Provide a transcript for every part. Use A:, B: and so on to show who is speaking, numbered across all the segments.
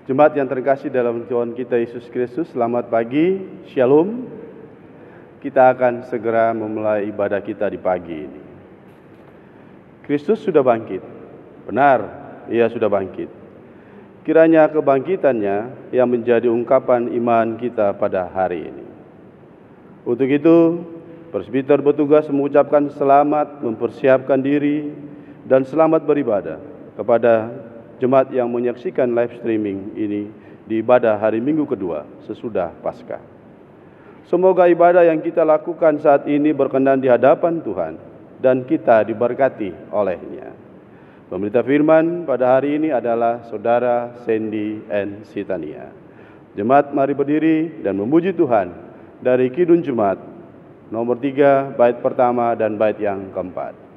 A: Jemaat yang terkasih dalam Tuhan kita Yesus Kristus, selamat pagi, Shalom. Kita akan segera memulai ibadah kita di pagi ini. Kristus sudah bangkit, benar, Ia sudah bangkit. Kiranya kebangkitannya yang menjadi ungkapan iman kita pada hari ini. Untuk itu, presbiter bertugas mengucapkan selamat, mempersiapkan diri, dan selamat beribadah kepada jemaat yang menyaksikan live streaming ini di ibadah hari Minggu kedua sesudah Paskah. Semoga ibadah yang kita lakukan saat ini berkenan di hadapan Tuhan dan kita diberkati olehnya. Pemberita firman pada hari ini adalah Saudara Sandy N. Sitania. Jemaat mari berdiri dan memuji Tuhan dari Kidung Jemaat nomor 3, bait pertama dan bait yang keempat.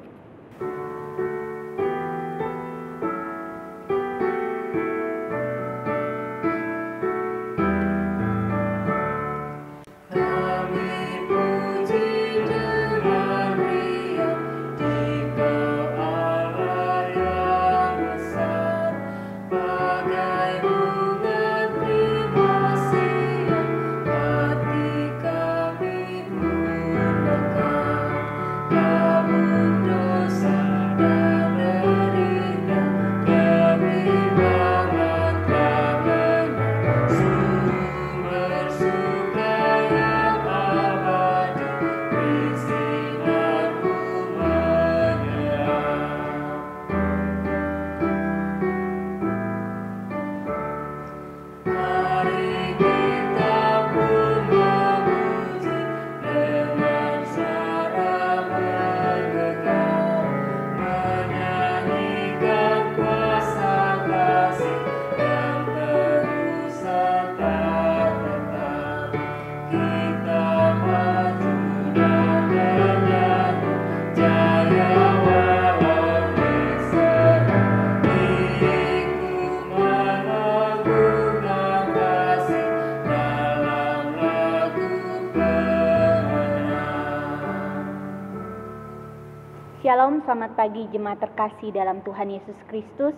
B: Shalom, selamat pagi jemaat terkasih dalam Tuhan Yesus Kristus.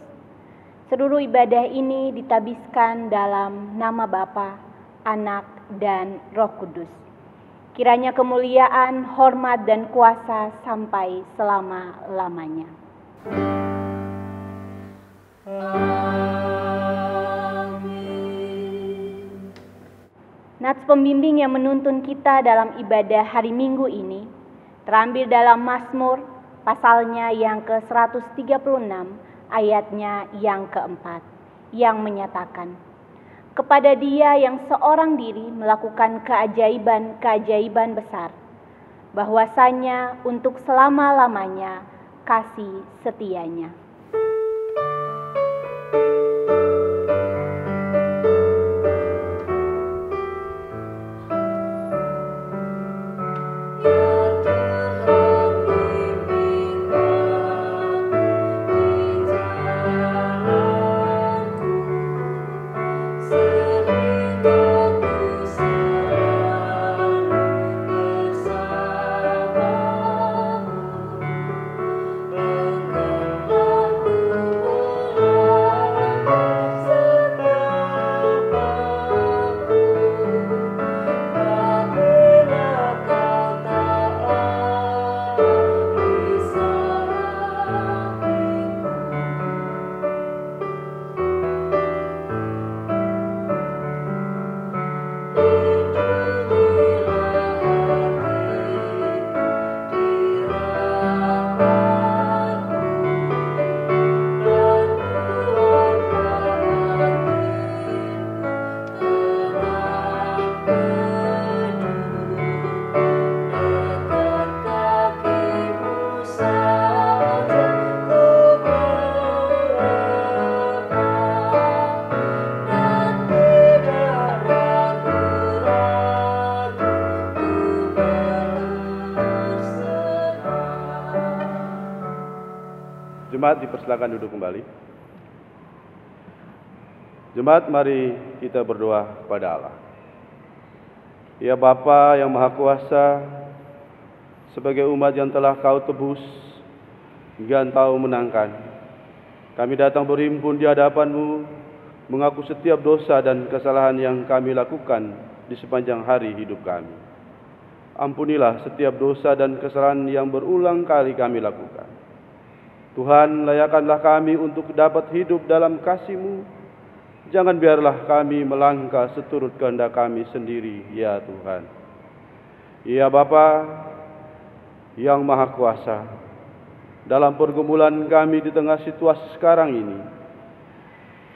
B: Seluruh ibadah ini ditabiskan dalam nama Bapa, Anak, dan Roh Kudus. Kiranya kemuliaan, hormat, dan kuasa sampai selama-lamanya. Amin. Nats pembimbing yang menuntun kita dalam ibadah hari Minggu ini terambil dalam Mazmur pasalnya yang ke-136, ayatnya yang keempat, yang menyatakan, kepada Dia yang seorang diri melakukan keajaiban-keajaiban besar, bahwasanya untuk selama-lamanya kasih setianya.
A: Jemaat dipersilakan duduk kembali. Jemaat, mari kita berdoa kepada Allah. Ya Bapa yang Maha Kuasa, sebagai umat yang telah Kau tebus hingga Engkau menangkan, kami datang berhimpun di hadapan-Mu, mengaku setiap dosa dan kesalahan yang kami lakukan di sepanjang hari hidup kami. Ampunilah setiap dosa dan kesalahan yang berulang kali kami lakukan. Tuhan, layakkanlah kami untuk dapat hidup dalam kasih-Mu. Jangan biarlah kami melangkah seturut kehendak kami sendiri, ya Tuhan. Ya Bapa yang Maha Kuasa, dalam pergumulan kami di tengah situasi sekarang ini,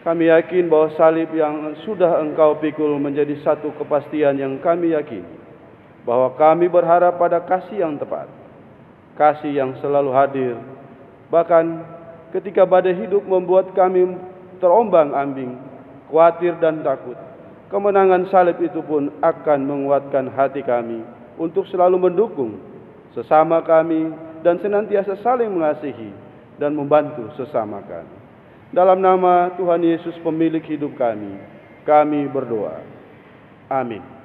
A: kami yakin bahwa salib yang sudah Engkau pikul menjadi satu kepastian yang kami yakini, bahwa kami berharap pada kasih yang tepat, kasih yang selalu hadir, bahkan ketika badai hidup membuat kami terombang-ambing, khawatir dan takut. Kemenangan salib itu pun akan menguatkan hati kami untuk selalu mendukung sesama kami dan senantiasa saling mengasihi dan membantu sesama kami. Dalam nama Tuhan Yesus pemilik hidup kami berdoa. Amin.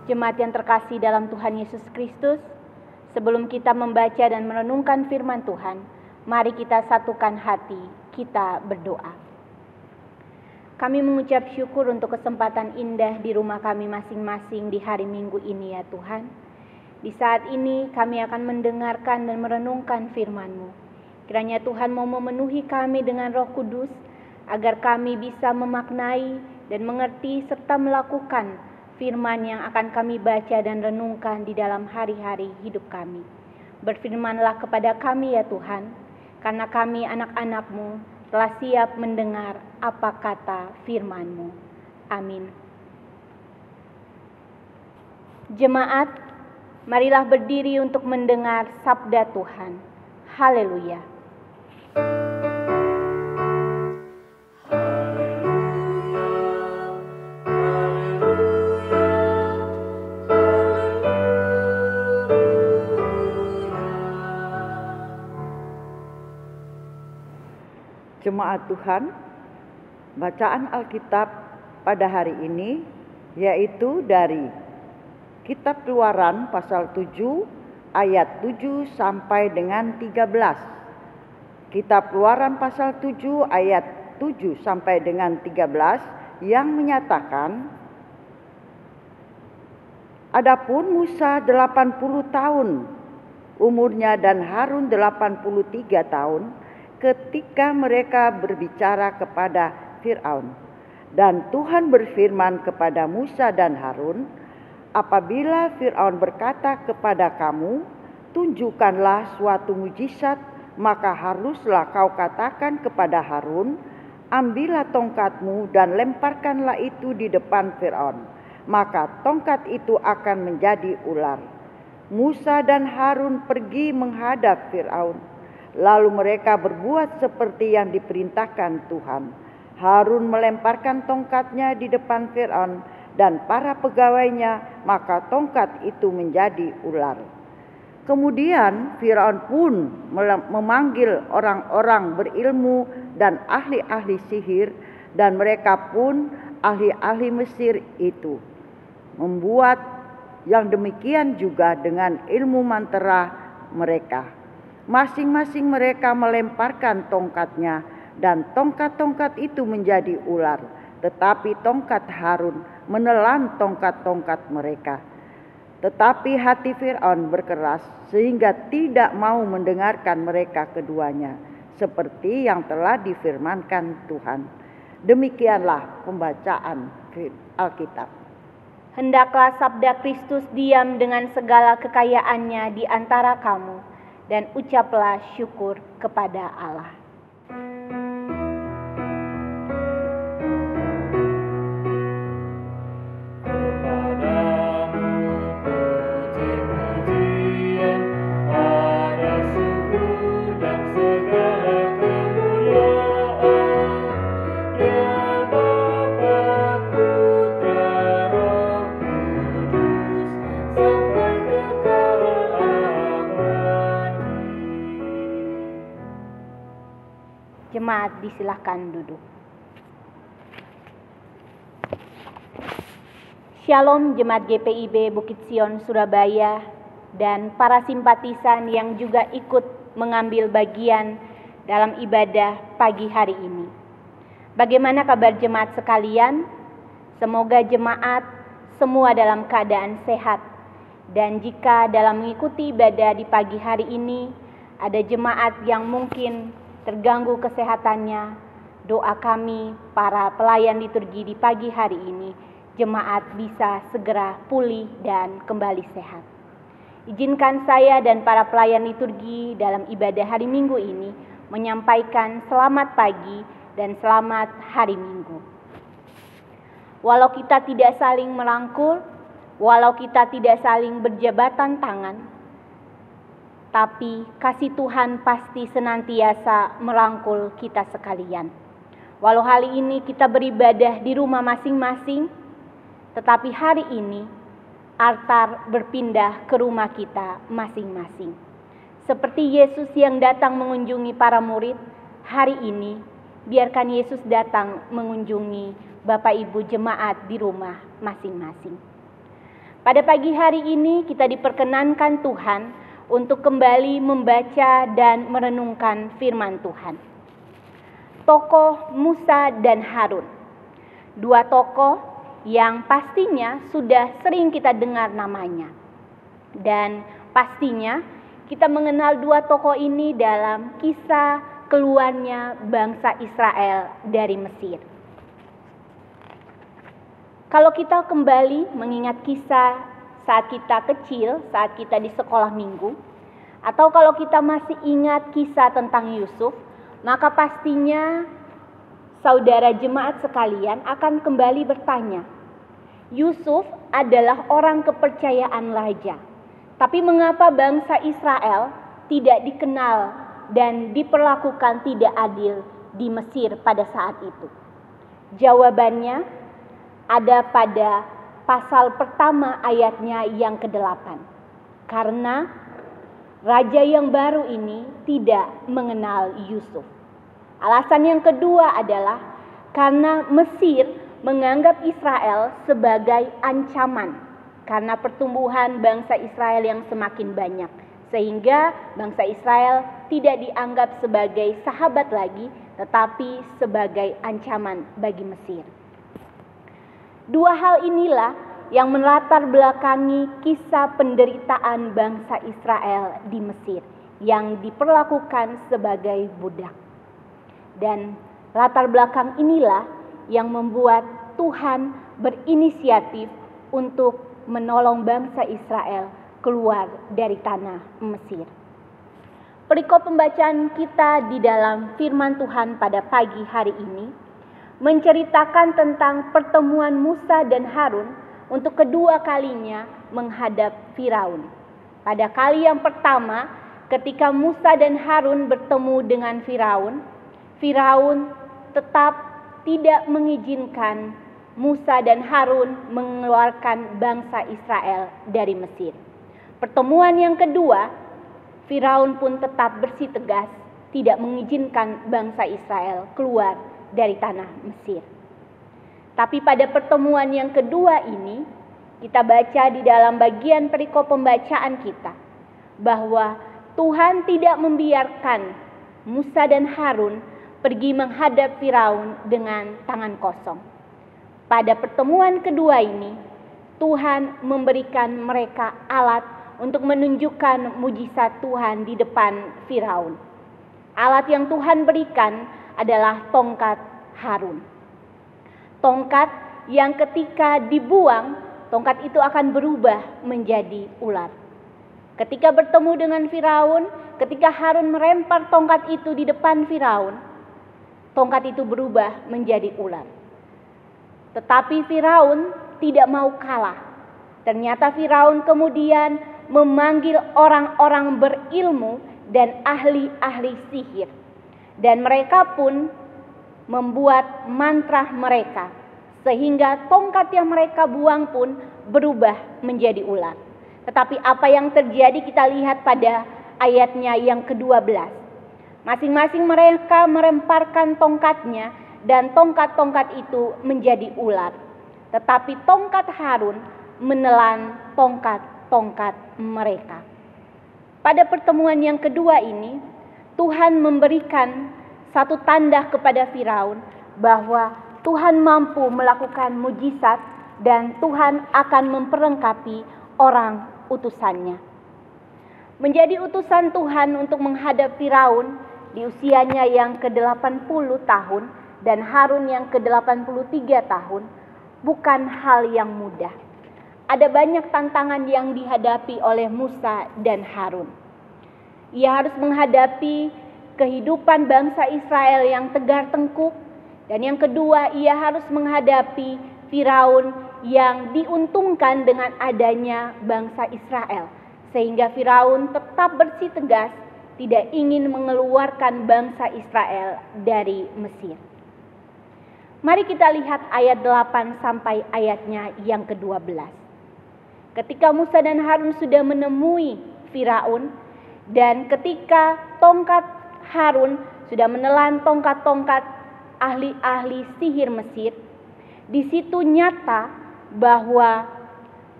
B: Jemaat yang terkasih dalam Tuhan Yesus Kristus, sebelum kita membaca dan merenungkan firman Tuhan, mari kita satukan hati, kita berdoa. Kami mengucap syukur untuk kesempatan indah di rumah kami masing-masing di hari Minggu ini ya Tuhan. Di saat ini kami akan mendengarkan dan merenungkan firman-Mu. Kiranya Tuhan mau memenuhi kami dengan Roh Kudus, agar kami bisa memaknai dan mengerti serta melakukan firman yang akan kami baca dan renungkan di dalam hari-hari hidup kami. Berfirmanlah kepada kami ya Tuhan, karena kami anak-anak-Mu telah siap mendengar apa kata firman-Mu. Amin. Jemaat, marilah berdiri untuk mendengar sabda Tuhan. Haleluya.
C: Jemaat Tuhan, bacaan Alkitab pada hari ini yaitu dari Kitab Keluaran pasal 7 ayat 7 sampai dengan 13. Kitab Keluaran pasal 7 ayat 7 sampai dengan 13 yang menyatakan, adapun Musa 80 tahun umurnya dan Harun 83 tahun ketika mereka berbicara kepada Fir'aun. Dan Tuhan berfirman kepada Musa dan Harun, apabila Fir'aun berkata kepada kamu, tunjukkanlah suatu mujizat, maka haruslah kau katakan kepada Harun, ambillah tongkatmu dan lemparkanlah itu di depan Fir'aun, maka tongkat itu akan menjadi ular. Musa dan Harun pergi menghadap Fir'aun. Lalu mereka berbuat seperti yang diperintahkan Tuhan. Harun melemparkan tongkatnya di depan Firaun dan para pegawainya, maka tongkat itu menjadi ular. Kemudian Firaun pun memanggil orang-orang berilmu dan ahli-ahli sihir, dan mereka pun ahli-ahli Mesir itu membuat yang demikian juga dengan ilmu mantera mereka. Masing-masing mereka melemparkan tongkatnya, dan tongkat-tongkat itu menjadi ular, tetapi tongkat Harun menelan tongkat-tongkat mereka. Tetapi hati Firaun berkeras sehingga tidak mau mendengarkan mereka keduanya, seperti yang telah difirmankan Tuhan. Demikianlah pembacaan Alkitab.
B: Hendaklah sabda Kristus diam dengan segala kekayaannya di antara kamu, dan ucaplah syukur kepada Allah. Jemaat disilahkan duduk. Shalom Jemaat GPIB Bukit Sion Surabaya dan para simpatisan yang juga ikut mengambil bagian dalam ibadah pagi hari ini. Bagaimana kabar jemaat sekalian? Semoga jemaat semua dalam keadaan sehat. Dan jika dalam mengikuti ibadah di pagi hari ini ada jemaat yang mungkin terganggu kesehatannya, doa kami para pelayan liturgi di pagi hari ini, jemaat bisa segera pulih dan kembali sehat. Izinkan saya dan para pelayan liturgi dalam ibadah hari Minggu ini menyampaikan selamat pagi dan selamat hari Minggu. Walau kita tidak saling merangkul, walau kita tidak saling berjabatan tangan, tapi kasih Tuhan pasti senantiasa merangkul kita sekalian. Walau hari ini kita beribadah di rumah masing-masing, tetapi hari ini altar berpindah ke rumah kita masing-masing. Seperti Yesus yang datang mengunjungi para murid, hari ini biarkan Yesus datang mengunjungi Bapak Ibu jemaat di rumah masing-masing. Pada pagi hari ini kita diperkenankan Tuhan untuk kembali membaca dan merenungkan firman Tuhan. Tokoh Musa dan Harun, dua tokoh yang pastinya sudah sering kita dengar namanya. Dan pastinya kita mengenal dua tokoh ini dalam kisah keluarnya bangsa Israel dari Mesir. Kalau kita kembali mengingat kisah saat kita kecil, saat kita di sekolah minggu, atau kalau kita masih ingat kisah tentang Yusuf, maka pastinya saudara jemaat sekalian akan kembali bertanya, Yusuf adalah orang kepercayaan raja, tapi mengapa bangsa Israel tidak dikenal dan diperlakukan tidak adil di Mesir pada saat itu? Jawabannya ada pada pasal pertama ayatnya yang ke-8. Karena raja yang baru ini tidak mengenal Yusuf. Alasan yang kedua adalah karena Mesir menganggap Israel sebagai ancaman karena pertumbuhan bangsa Israel yang semakin banyak. Sehingga bangsa Israel tidak dianggap sebagai sahabat lagi, tetapi sebagai ancaman bagi Mesir. Dua hal inilah yang melatar belakangi kisah penderitaan bangsa Israel di Mesir yang diperlakukan sebagai budak. Dan latar belakang inilah yang membuat Tuhan berinisiatif untuk menolong bangsa Israel keluar dari tanah Mesir. Perikop pembacaan kita di dalam firman Tuhan pada pagi hari ini menceritakan tentang pertemuan Musa dan Harun untuk kedua kalinya menghadap Firaun. Pada kali yang pertama, ketika Musa dan Harun bertemu dengan Firaun, Firaun tetap tidak mengizinkan Musa dan Harun mengeluarkan bangsa Israel dari Mesir. Pertemuan yang kedua, Firaun pun tetap bersikeras tidak mengizinkan bangsa Israel keluar dari tanah Mesir. Tapi pada pertemuan yang kedua ini, kita baca di dalam bagian perikop pembacaan kita bahwa Tuhan tidak membiarkan Musa dan Harun pergi menghadap Firaun dengan tangan kosong. Pada pertemuan kedua ini, Tuhan memberikan mereka alat untuk menunjukkan mujizat Tuhan di depan Firaun. Alat yang Tuhan berikan adalah tongkat Harun. Tongkat yang ketika dibuang, tongkat itu akan berubah menjadi ular. Ketika bertemu dengan Firaun, ketika Harun melempar tongkat itu di depan Firaun, tongkat itu berubah menjadi ular. Tetapi Firaun tidak mau kalah. Ternyata Firaun kemudian memanggil orang-orang berilmu dan ahli-ahli sihir. Dan mereka pun membuat mantra mereka, sehingga tongkat yang mereka buang pun berubah menjadi ular. Tetapi apa yang terjadi kita lihat pada ayatnya yang ke-12. Masing-masing mereka melemparkan tongkatnya dan tongkat-tongkat itu menjadi ular. Tetapi tongkat Harun menelan tongkat-tongkat mereka. Pada pertemuan yang kedua ini, Tuhan memberikan satu tanda kepada Firaun bahwa Tuhan mampu melakukan mujizat dan Tuhan akan memperlengkapi orang utusannya. Menjadi utusan Tuhan untuk menghadap Firaun di usianya yang ke-80 tahun dan Harun yang ke-83 tahun bukan hal yang mudah. Ada banyak tantangan yang dihadapi oleh Musa dan Harun. Ia harus menghadapi kehidupan bangsa Israel yang tegar tengkuk, dan yang kedua ia harus menghadapi Firaun yang diuntungkan dengan adanya bangsa Israel, sehingga Firaun tetap bersikeras tidak ingin mengeluarkan bangsa Israel dari Mesir. Mari kita lihat ayat 8 sampai ayatnya yang ke-12. Ketika Musa dan Harun sudah menemui Firaun, dan ketika tongkat Harun sudah menelan tongkat-tongkat ahli-ahli sihir Mesir, di situ nyata bahwa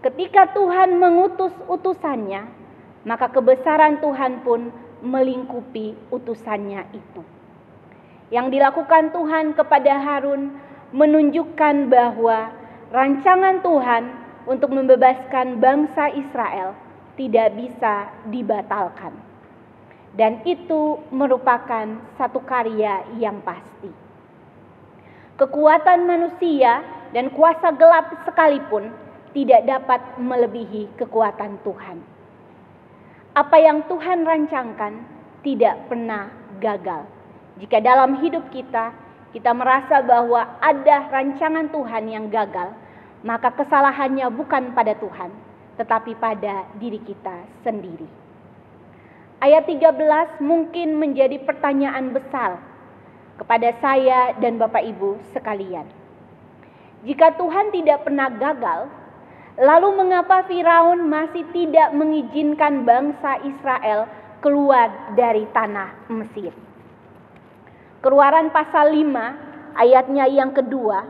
B: ketika Tuhan mengutus utusannya, maka kebesaran Tuhan pun melingkupi utusannya itu. Yang dilakukan Tuhan kepada Harun menunjukkan bahwa rancangan Tuhan untuk membebaskan bangsa Israel tidak bisa dibatalkan. Dan itu merupakan satu karya yang pasti. Kekuatan manusia dan kuasa gelap sekalipun tidak dapat melebihi kekuatan Tuhan. Apa yang Tuhan rancangkan tidak pernah gagal. Jika dalam hidup kita merasa bahwa ada rancangan Tuhan yang gagal, maka kesalahannya bukan pada Tuhan, tetapi pada diri kita sendiri. Ayat 13 mungkin menjadi pertanyaan besar kepada saya dan Bapak Ibu sekalian. Jika Tuhan tidak pernah gagal, lalu mengapa Firaun masih tidak mengizinkan bangsa Israel keluar dari tanah Mesir? Keluaran pasal 5 ayatnya yang kedua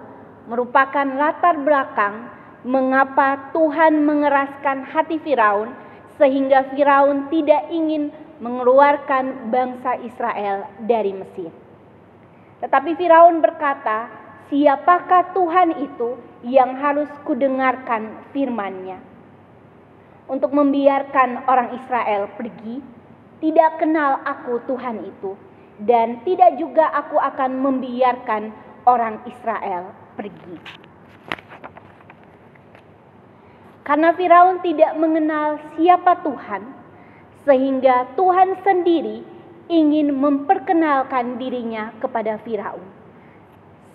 B: merupakan latar belakang mengapa Tuhan mengeraskan hati Firaun sehingga Firaun tidak ingin mengeluarkan bangsa Israel dari Mesir. Tetapi Firaun berkata, siapakah Tuhan itu yang harus kudengarkan firman-Nya? Untuk membiarkan orang Israel pergi, tidak kenal aku Tuhan itu, dan tidak juga aku akan membiarkan orang Israel pergi. Karena Firaun tidak mengenal siapa Tuhan, sehingga Tuhan sendiri ingin memperkenalkan dirinya kepada Firaun.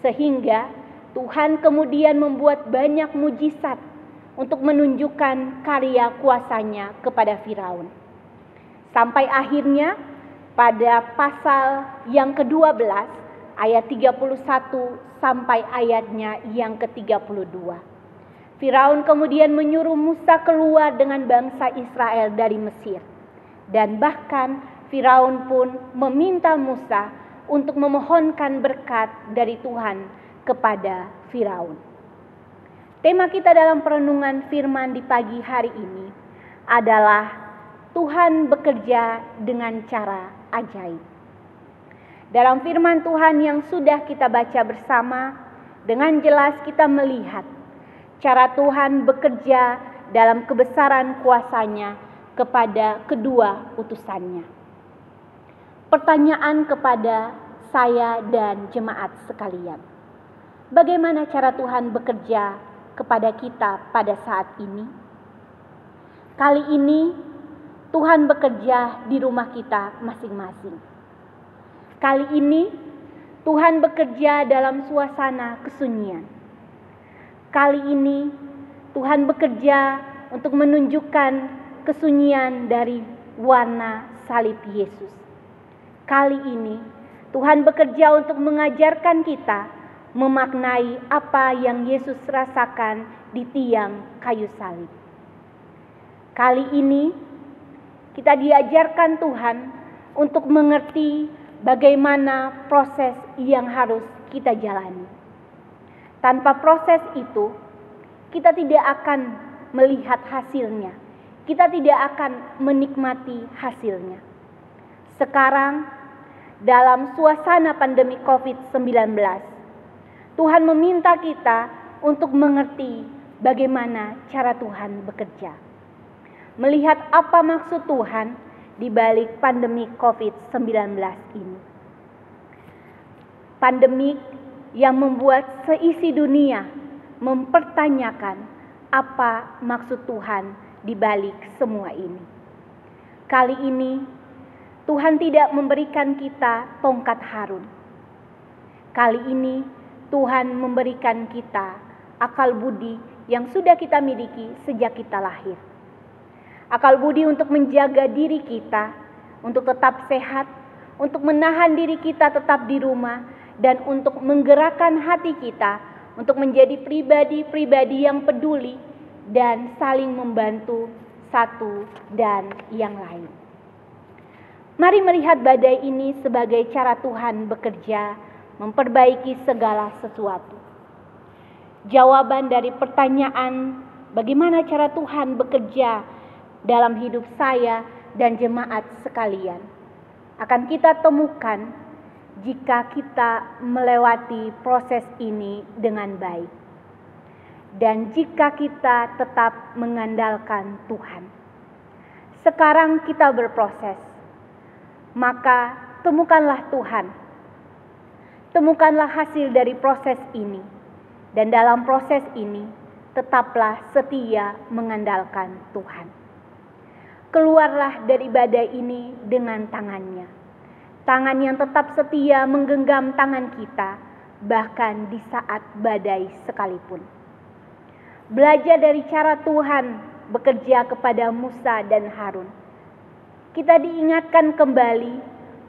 B: Sehingga Tuhan kemudian membuat banyak mujizat untuk menunjukkan karya kuasanya kepada Firaun. Sampai akhirnya pada pasal yang ke-12 ayat 31 sampai ayatnya yang ke-32. Firaun kemudian menyuruh Musa keluar dengan bangsa Israel dari Mesir. Dan bahkan Firaun pun meminta Musa untuk memohonkan berkat dari Tuhan kepada Firaun. Tema kita dalam perenungan firman di pagi hari ini adalah Tuhan bekerja dengan cara ajaib. Dalam firman Tuhan yang sudah kita baca bersama, dengan jelas kita melihat cara Tuhan bekerja dalam kebesaran kuasa-Nya kepada kedua utusannya. Pertanyaan kepada saya dan jemaat sekalian, bagaimana cara Tuhan bekerja kepada kita pada saat ini? Kali ini Tuhan bekerja di rumah kita masing-masing. Kali ini Tuhan bekerja dalam suasana kesunyian. Kali ini Tuhan bekerja untuk menunjukkan kesunyian dari warna salib Yesus. Kali ini Tuhan bekerja untuk mengajarkan kita memaknai apa yang Yesus rasakan di tiang kayu salib. Kali ini kita diajarkan Tuhan untuk mengerti bagaimana proses yang harus kita jalani. Tanpa proses itu, kita tidak akan melihat hasilnya. Kita tidak akan menikmati hasilnya. Sekarang, dalam suasana pandemi COVID-19, Tuhan meminta kita untuk mengerti bagaimana cara Tuhan bekerja. Melihat apa maksud Tuhan di balik pandemi COVID-19 ini. Pandemi yang membuat seisi dunia mempertanyakan apa maksud Tuhan di balik semua ini. Kali ini Tuhan tidak memberikan kita tongkat Harun. Kali ini Tuhan memberikan kita akal budi yang sudah kita miliki sejak kita lahir. Akal budi untuk menjaga diri kita, untuk tetap sehat, untuk menahan diri kita tetap di rumah, dan untuk menggerakkan hati kita untuk menjadi pribadi-pribadi yang peduli dan saling membantu satu dan yang lain. Mari melihat badai ini sebagai cara Tuhan bekerja memperbaiki segala sesuatu. Jawaban dari pertanyaan bagaimana cara Tuhan bekerja dalam hidup saya dan jemaat sekalian akan kita temukan jika kita melewati proses ini dengan baik dan jika kita tetap mengandalkan Tuhan. Sekarang kita berproses, maka temukanlah Tuhan, temukanlah hasil dari proses ini, dan dalam proses ini tetaplah setia mengandalkan Tuhan. Keluarlah dari badai ini dengan tangannya. Tangan yang tetap setia menggenggam tangan kita, bahkan di saat badai sekalipun. Belajar dari cara Tuhan bekerja kepada Musa dan Harun. Kita diingatkan kembali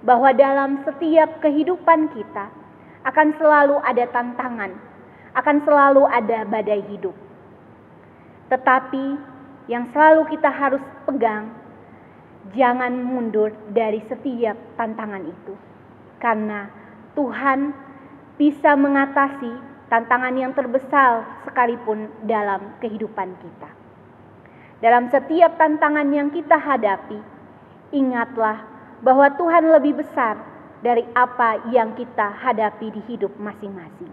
B: bahwa dalam setiap kehidupan kita akan selalu ada tantangan, akan selalu ada badai hidup. Tetapi yang selalu kita harus pegang, jangan mundur dari setiap tantangan itu. Karena Tuhan bisa mengatasi tantangan yang terbesar sekalipun dalam kehidupan kita. Dalam setiap tantangan yang kita hadapi, ingatlah bahwa Tuhan lebih besar dari apa yang kita hadapi di hidup masing-masing.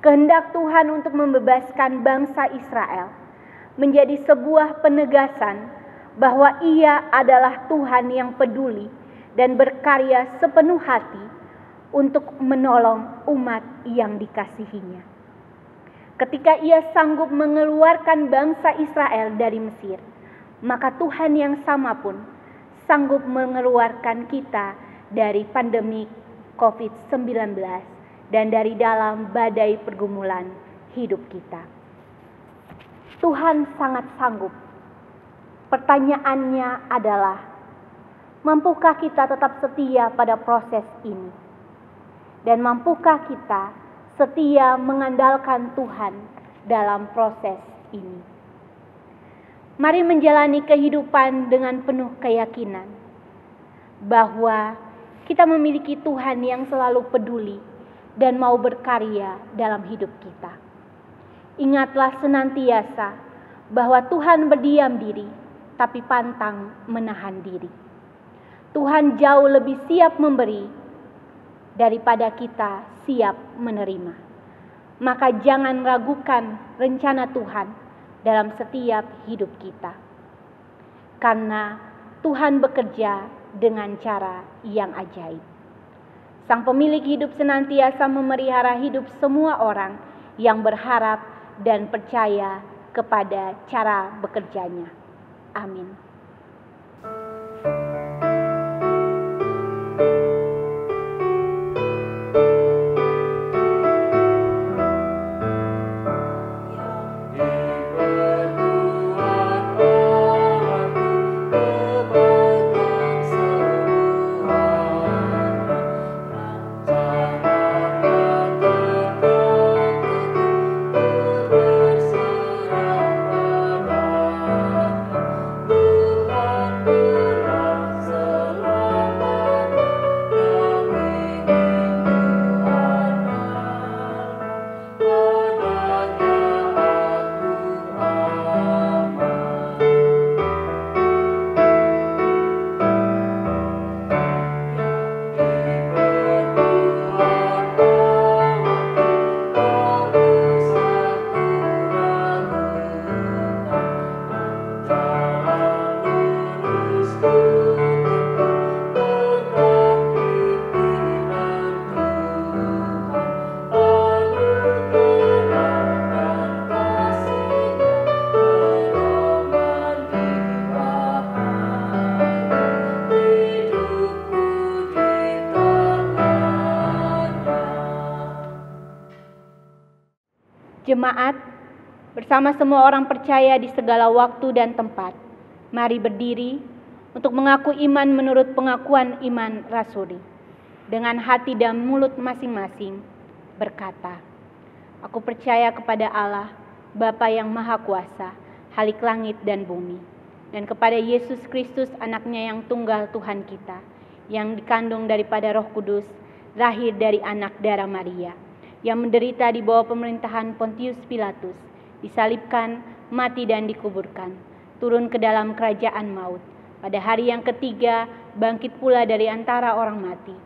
B: Kehendak Tuhan untuk membebaskan bangsa Israel menjadi sebuah penegasan bahwa Ia adalah Tuhan yang peduli dan berkarya sepenuh hati untuk menolong umat yang dikasihinya. Ketika Ia sanggup mengeluarkan bangsa Israel dari Mesir, maka Tuhan yang sama pun sanggup mengeluarkan kita dari pandemi COVID-19 dan dari dalam badai pergumulan hidup kita. Tuhan sangat sanggup. Pertanyaannya adalah, mampukah kita tetap setia pada proses ini? Dan mampukah kita setia mengandalkan Tuhan dalam proses ini? Mari menjalani kehidupan dengan penuh keyakinan bahwa kita memiliki Tuhan yang selalu peduli dan mau berkarya dalam hidup kita. Ingatlah senantiasa bahwa Tuhan berdiam diri, tapi pantang menahan diri. Tuhan jauh lebih siap memberi daripada kita siap menerima. Maka jangan ragukan rencana Tuhan dalam setiap hidup kita. Karena Tuhan bekerja dengan cara yang ajaib. Sang pemilik hidup senantiasa memelihara hidup semua orang yang berharap dan percaya kepada cara bekerjanya. Amin. Jemaat, bersama semua orang percaya di segala waktu dan tempat, mari berdiri untuk mengaku iman menurut pengakuan iman rasuli. Dengan hati dan mulut masing-masing berkata, aku percaya kepada Allah, Bapa yang Maha Kuasa, Khalik langit dan bumi, dan kepada Yesus Kristus anaknya yang tunggal Tuhan kita, yang dikandung daripada Roh Kudus, lahir dari anak darah Maria, yang menderita di bawah pemerintahan Pontius Pilatus, disalibkan, mati dan dikuburkan, turun ke dalam kerajaan maut. Pada hari yang ketiga, bangkit pula dari antara orang mati,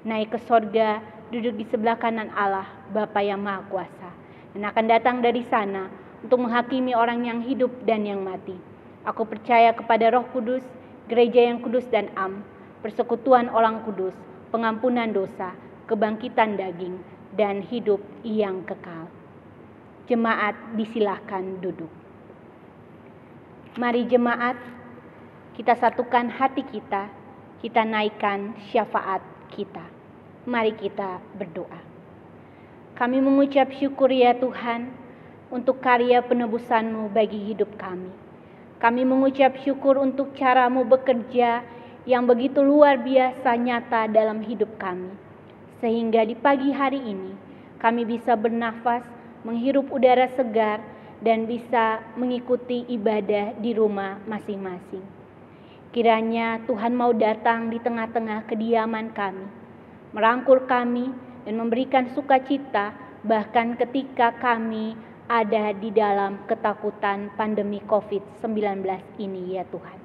B: naik ke sorga, duduk di sebelah kanan Allah, Bapa yang Maha Kuasa, dan akan datang dari sana untuk menghakimi orang yang hidup dan yang mati. Aku percaya kepada Roh Kudus, gereja yang kudus dan am, persekutuan orang kudus, pengampunan dosa, kebangkitan daging, dan hidup yang kekal. Jemaat disilahkan duduk. Mari jemaat, kita satukan hati kita, kita naikkan syafaat kita. Mari kita berdoa. Kami mengucap syukur ya Tuhan untuk karya penebusan-Mu bagi hidup kami. Kami mengucap syukur untuk cara-Mu bekerja yang begitu luar biasa nyata dalam hidup kami. Sehingga di pagi hari ini kami bisa bernafas, menghirup udara segar, dan bisa mengikuti ibadah di rumah masing-masing. Kiranya Tuhan mau datang di tengah-tengah kediaman kami, merangkul kami dan memberikan sukacita bahkan ketika kami ada di dalam ketakutan pandemi COVID-19 ini ya Tuhan.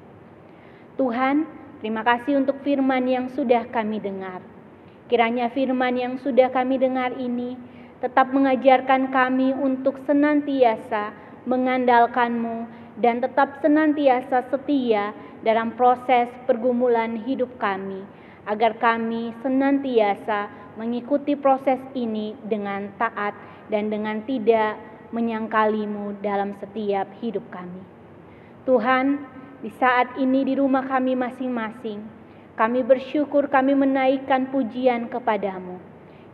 B: Tuhan, terima kasih untuk firman yang sudah kami dengar. Kiranya firman yang sudah kami dengar ini tetap mengajarkan kami untuk senantiasa mengandalkan-Mu dan tetap senantiasa setia dalam proses pergumulan hidup kami, agar kami senantiasa mengikuti proses ini dengan taat dan dengan tidak menyangkali-Mu dalam setiap hidup kami. Tuhan, di saat ini di rumah kami masing-masing, kami bersyukur kami menaikkan pujian kepada-Mu.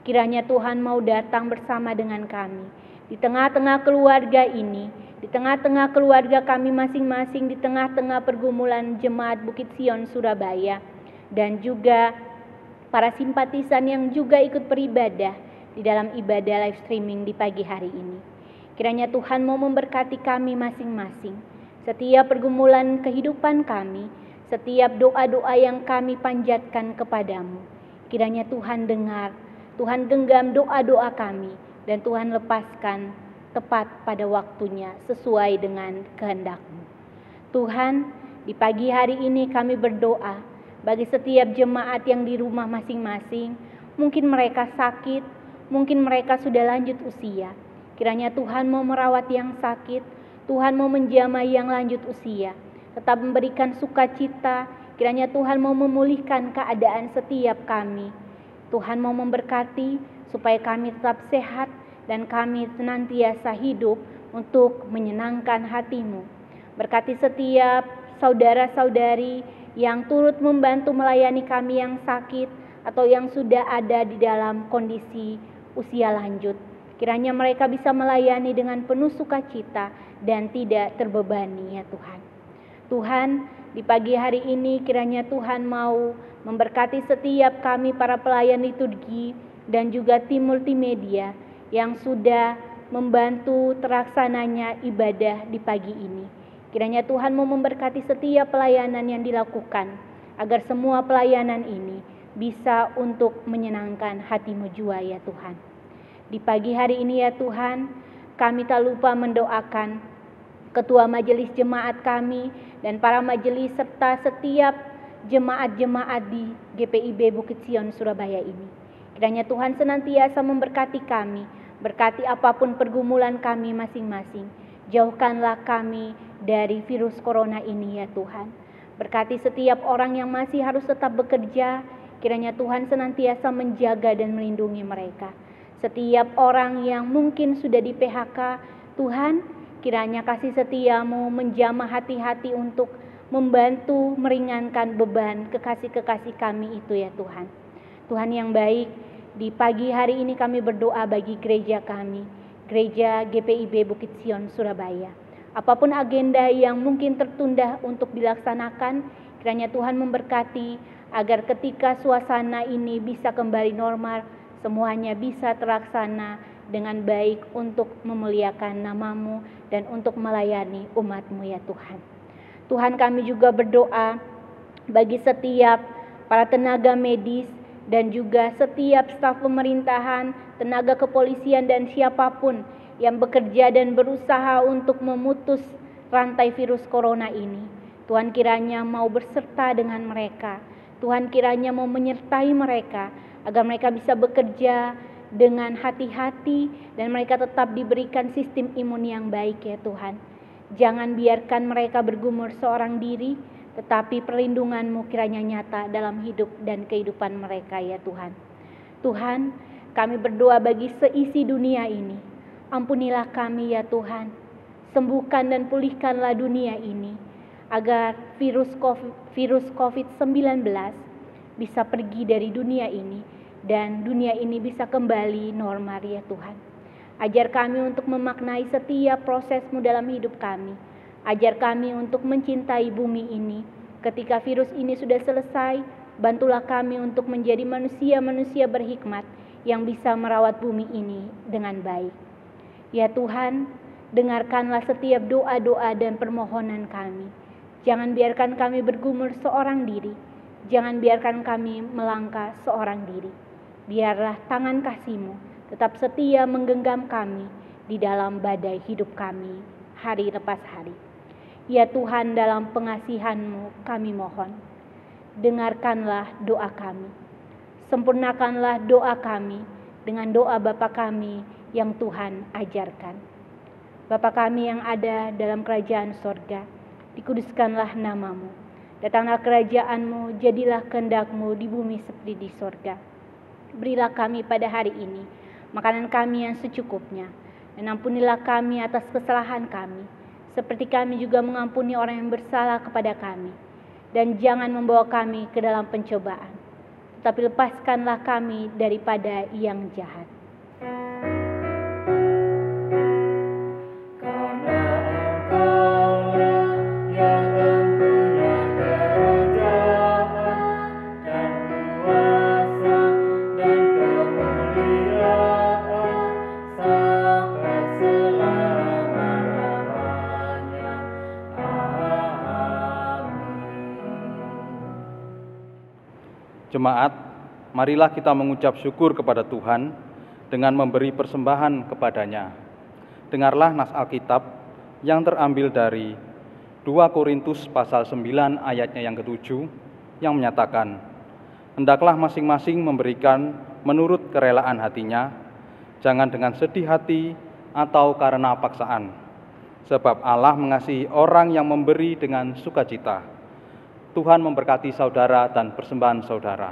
B: Kiranya Tuhan mau datang bersama dengan kami. Di tengah-tengah keluarga ini, di tengah-tengah keluarga kami masing-masing, di tengah-tengah pergumulan Jemaat Bukit Sion Surabaya, dan juga para simpatisan yang juga ikut beribadah di dalam ibadah live streaming di pagi hari ini. Kiranya Tuhan mau memberkati kami masing-masing, setiap pergumulan kehidupan kami, setiap doa-doa yang kami panjatkan kepadamu. Kiranya Tuhan dengar, Tuhan genggam doa-doa kami, dan Tuhan lepaskan tepat pada waktunya sesuai dengan kehendak-Mu. Tuhan, di pagi hari ini kami berdoa bagi setiap jemaat yang di rumah masing-masing. Mungkin mereka sakit, mungkin mereka sudah lanjut usia. Kiranya Tuhan mau merawat yang sakit, Tuhan mau menjamah yang lanjut usia, tetap memberikan sukacita. Kiranya Tuhan mau memulihkan keadaan setiap kami. Tuhan mau memberkati supaya kami tetap sehat dan kami senantiasa hidup untuk menyenangkan hati-Mu. Berkati setiap saudara-saudari yang turut membantu melayani kami yang sakit atau yang sudah ada di dalam kondisi usia lanjut. Kiranya mereka bisa melayani dengan penuh sukacita dan tidak terbebani ya Tuhan. Tuhan, di pagi hari ini kiranya Tuhan mau memberkati setiap kami para pelayan liturgi dan juga tim multimedia yang sudah membantu terlaksananya ibadah di pagi ini. Kiranya Tuhan mau memberkati setiap pelayanan yang dilakukan, agar semua pelayanan ini bisa untuk menyenangkan hati-Mu jua ya Tuhan. Di pagi hari ini ya Tuhan, kami tak lupa mendoakan ketua majelis jemaat kami dan para majelis serta setiap jemaat-jemaat di GPIB Bukit Sion Surabaya ini. Kiranya Tuhan senantiasa memberkati kami, berkati apapun pergumulan kami masing-masing. Jauhkanlah kami dari virus corona ini ya Tuhan. Berkati setiap orang yang masih harus tetap bekerja, kiranya Tuhan senantiasa menjaga dan melindungi mereka. Setiap orang yang mungkin sudah di PHK, Tuhan, kiranya kasih setia-Mu menjamah hati-hati untuk membantu meringankan beban kekasih-kekasih kami itu ya Tuhan. Tuhan yang baik, di pagi hari ini kami berdoa bagi gereja kami, Gereja GPIB Bukit Sion Surabaya. Apapun agenda yang mungkin tertunda untuk dilaksanakan, kiranya Tuhan memberkati agar ketika suasana ini bisa kembali normal, semuanya bisa terlaksana dengan baik untuk memuliakan nama-Mu dan untuk melayani umat-Mu ya Tuhan. Tuhan, kami juga berdoa bagi setiap para tenaga medis dan juga setiap staf pemerintahan, tenaga kepolisian dan siapapun yang bekerja dan berusaha untuk memutus rantai virus corona ini. Tuhan kiranya mau berserta dengan mereka. Tuhan kiranya mau menyertai mereka agar mereka bisa bekerja dengan hati-hati dan mereka tetap diberikan sistem imun yang baik ya Tuhan. Jangan biarkan mereka bergumul seorang diri, tetapi perlindungan-Mu kiranya nyata dalam hidup dan kehidupan mereka ya Tuhan. Tuhan, kami berdoa bagi seisi dunia ini. Ampunilah kami ya Tuhan. Sembuhkan dan pulihkanlah dunia ini agar virus COVID-19 bisa pergi dari dunia ini dan dunia ini bisa kembali normal ya Tuhan. Ajar kami untuk memaknai setiap proses-Mu dalam hidup kami. Ajar kami untuk mencintai bumi ini. Ketika virus ini sudah selesai, bantulah kami untuk menjadi manusia-manusia berhikmat yang bisa merawat bumi ini dengan baik. Ya Tuhan, dengarkanlah setiap doa-doa dan permohonan kami. Jangan biarkan kami bergumul seorang diri. Jangan biarkan kami melangkah seorang diri. Biarlah tangan kasih-Mu tetap setia menggenggam kami di dalam badai hidup kami hari lepas hari. Ya Tuhan, dalam pengasihan-Mu kami mohon, dengarkanlah doa kami. Sempurnakanlah doa kami dengan doa Bapa kami yang Tuhan ajarkan. Bapa kami yang ada dalam kerajaan sorga, dikuduskanlah nama-Mu. Datanglah kerajaan-Mu, jadilah kehendak-Mu di bumi seperti di sorga. Berilah kami pada hari ini makanan kami yang secukupnya, dan ampunilah kami atas kesalahan kami, seperti kami juga mengampuni orang yang bersalah kepada kami. Dan jangan membawa kami ke dalam pencobaan, tetapi lepaskanlah kami daripada yang jahat.
D: Karena Engkaulah yang mempunyai kerajaan dan kuasa Jemaat, marilah kita mengucap syukur kepada Tuhan dengan memberi persembahan kepadanya. Dengarlah nas Alkitab yang terambil dari 2 Korintus pasal 9 ayatnya yang ke-7 yang menyatakan, hendaklah masing-masing memberikan menurut kerelaan hatinya, jangan dengan sedih hati atau karena paksaan. Sebab Allah mengasihi orang yang memberi dengan sukacita. Tuhan memberkati saudara dan persembahan saudara.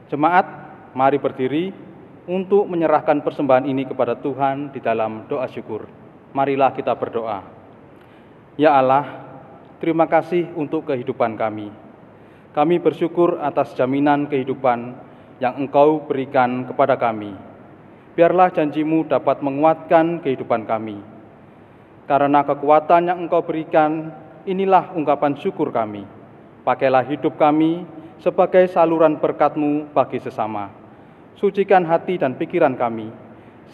D: Jemaat, mari berdiri untuk menyerahkan persembahan ini kepada Tuhan di dalam doa syukur. Marilah kita berdoa. Ya Allah, terima kasih untuk kehidupan kami. Kami bersyukur atas jaminan kehidupan yang Engkau berikan kepada kami. Biarlah janji-Mu dapat menguatkan kehidupan kami. Karena kekuatan yang Engkau berikan, inilah ungkapan syukur kami. Pakailah hidup kami sebagai saluran berkat-Mu bagi sesama. Sucikan hati dan pikiran kami,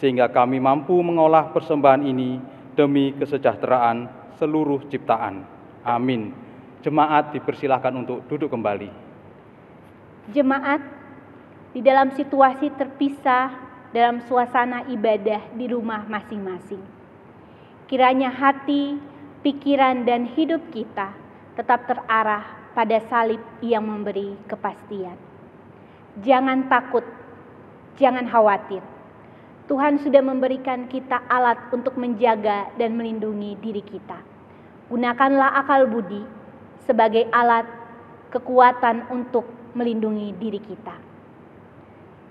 D: sehingga kami mampu mengolah persembahan ini demi kesejahteraan seluruh ciptaan. Amin. Jemaat dipersilahkan untuk duduk kembali.
B: Jemaat, di dalam situasi terpisah, dalam suasana ibadah di rumah masing-masing, kiranya hati, pikiran, dan hidup kita tetap terarah pada salib yang memberi kepastian. Jangan takut, jangan khawatir. Tuhan sudah memberikan kita alat untuk menjaga dan melindungi diri kita. Gunakanlah akal budi sebagai alat kekuatan untuk melindungi diri kita.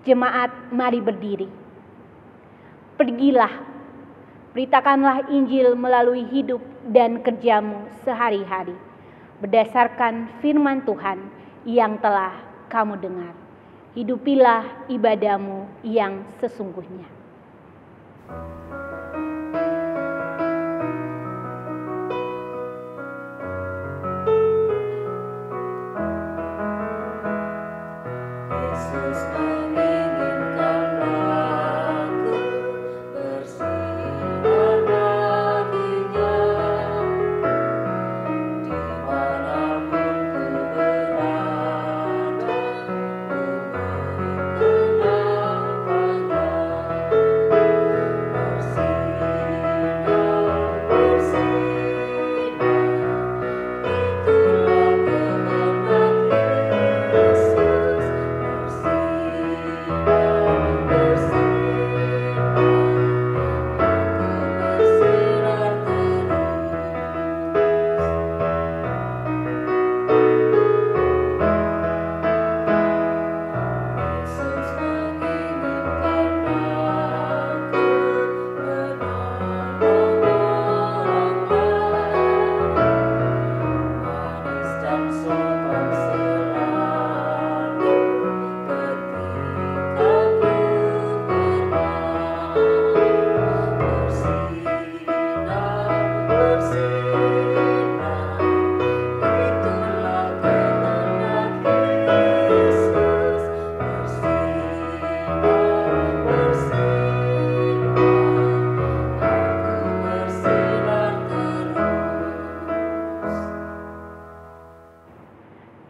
B: Jemaat, mari berdiri. Pergilah, beritakanlah Injil melalui hidup dan kerjamu sehari-hari, berdasarkan firman Tuhan yang telah kamu dengar. Hidupilah ibadahmu yang sesungguhnya.
E: Yesus menginginkan aku bersinar baginya, dimanapun ku berada, ku mengenangkannya.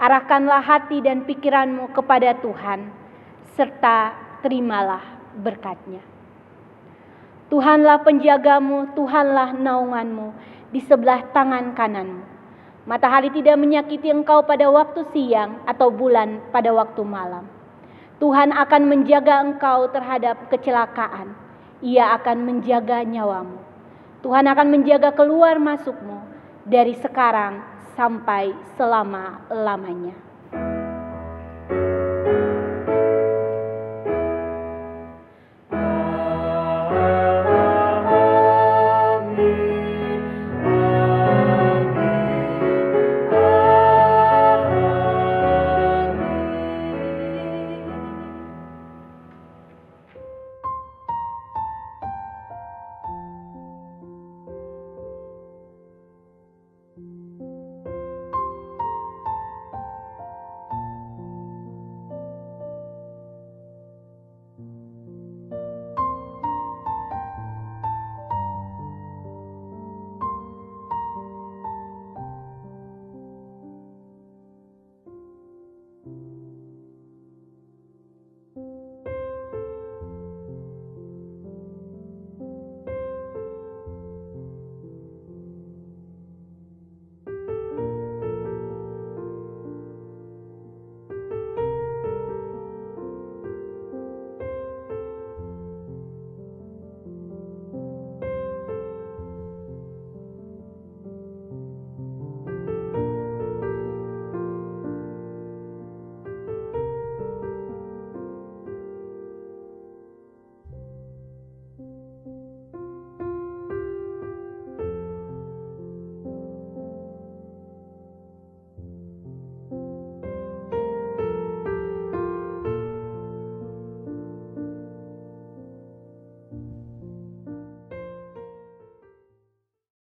B: Arahkanlah hati dan pikiranmu kepada Tuhan, serta terimalah berkat-Nya. Tuhanlah penjagamu, Tuhanlah naunganmu di sebelah tangan kananmu. Matahari tidak menyakiti engkau pada waktu siang atau bulan pada waktu malam. Tuhan akan menjaga engkau terhadap kecelakaan. Ia akan menjaga nyawamu. Tuhan akan menjaga keluar masukmu dari sekarang sampai selama-lamanya.